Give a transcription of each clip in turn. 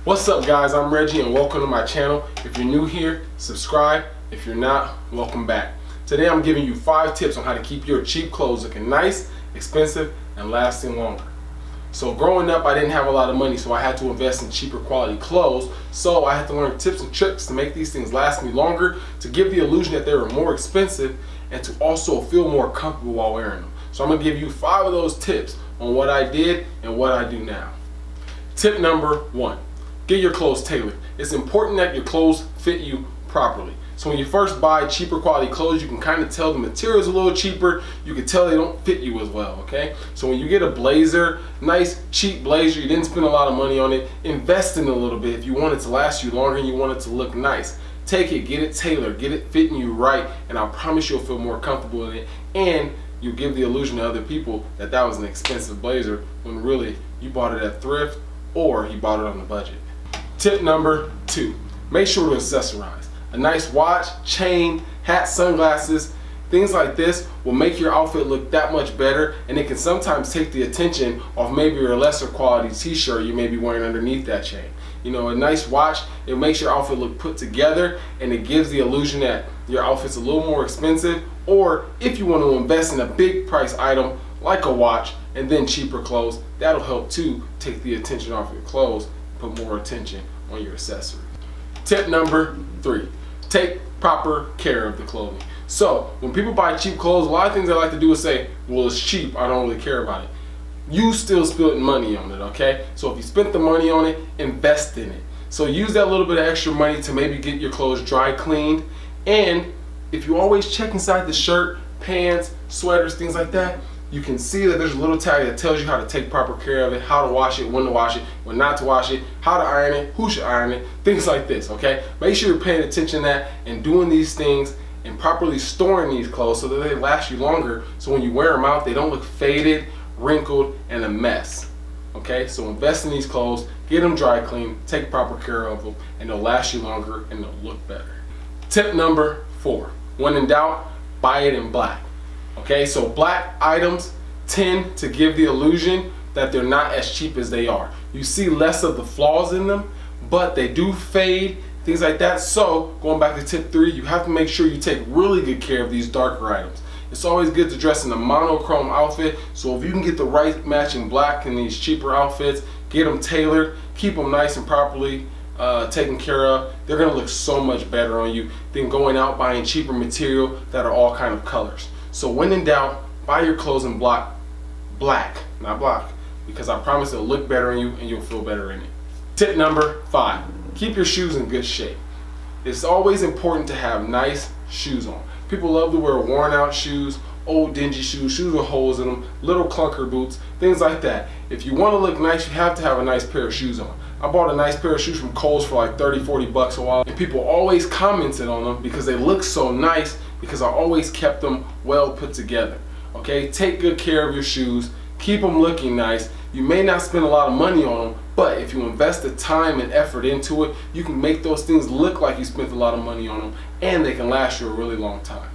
What's up guys, I'm Reggie and welcome to my channel. If you're new here, subscribe. If you're not, welcome back. Today I'm giving you 5 tips on how to keep your cheap clothes looking nice, expensive, and lasting longer. So growing up I didn't have a lot of money, so I had to invest in cheaper quality clothes. So I had to learn tips and tricks to make these things last me longer, to give the illusion that they were more expensive, and to also feel more comfortable while wearing them. So I'm going to give you 5 of those tips on what I did and what I do now. Tip number 1. Get your clothes tailored. It's important that your clothes fit you properly. So when you first buy cheaper quality clothes, you can kind of tell the material's a little cheaper. You can tell they don't fit you as well, okay? So when you get a blazer, nice cheap blazer, you didn't spend a lot of money on it, invest in it a little bit if you want it to last you longer and you want it to look nice. Take it, get it tailored, get it fitting you right, and I promise you'll feel more comfortable in it, and you give the illusion to other people that that was an expensive blazer when really you bought it at thrift or you bought it on the budget. Tip number 2, make sure to accessorize. A nice watch, chain, hat, sunglasses, things like this will make your outfit look that much better, and it can sometimes take the attention off maybe your lesser quality t-shirt you may be wearing underneath that chain. You know, a nice watch, it makes your outfit look put together, and it gives the illusion that your outfit's a little more expensive. Or if you want to invest in a big price item like a watch and then cheaper clothes, that'll help too take the attention off your clothes, put more attention on your accessories. Tip number 3, take proper care of the clothing. So when people buy cheap clothes, a lot of things they like to do is say, well, it's cheap, I don't really care about it. You still spent money on it, okay? So if you spent the money on it, invest in it. So use that little bit of extra money to maybe get your clothes dry cleaned. And if you always check inside the shirt, pants, sweaters, things like that, you can see that there's a little tag that tells you how to take proper care of it, how to wash it, when not to wash it, how to iron it, who should iron it, things like this, okay? Make sure you're paying attention to that and doing these things and properly storing these clothes so that they last you longer, so when you wear them out, they don't look faded, wrinkled, and a mess, okay? So invest in these clothes, get them dry clean, take proper care of them, and they'll last you longer and they'll look better. Tip number 4, when in doubt, buy it in black. Okay, so black items tend to give the illusion that they're not as cheap as they are. You see less of the flaws in them, but they do fade, things like that. So going back to tip 3, you have to make sure you take really good care of these darker items. It's always good to dress in a monochrome outfit, so if you can get the right matching black in these cheaper outfits, get them tailored, keep them nice and properly taken care of, they're gonna look so much better on you than going out buying cheaper material that are all kind of colors. So when in doubt, buy your clothes in black, not black, because I promise it'll look better on you and you'll feel better in it. Tip number 5, keep your shoes in good shape. It's always important to have nice shoes on. People love to wear worn out shoes, old dingy shoes, shoes with holes in them, little clunker boots, things like that. If you want to look nice, you have to have a nice pair of shoes on. I bought a nice pair of shoes from Kohl's for like 30-40 bucks a while, and people always commented on them because they look so nice, because I always kept them well put together. Okay, take good care of your shoes, keep them looking nice. You may not spend a lot of money on them, but if you invest the time and effort into it, you can make those things look like you spent a lot of money on them, and they can last you a really long time.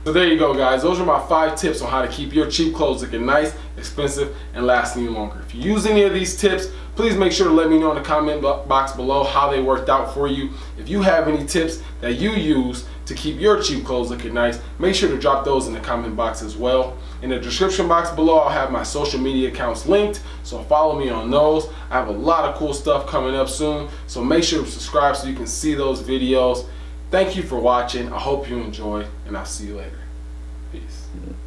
So there you go guys, those are my 5 tips on how to keep your cheap clothes looking nice, expensive, and lasting you longer. If you use any of these tips, please make sure to let me know in the comment box below how they worked out for you. If you have any tips that you use to keep your cheap clothes looking nice, make sure to drop those in the comment box as well. In the description box below, I'll have my social media accounts linked, so follow me on those. I have a lot of cool stuff coming up soon, so make sure to subscribe so you can see those videos. Thank you for watching. I hope you enjoyed, and I'll see you later. Peace.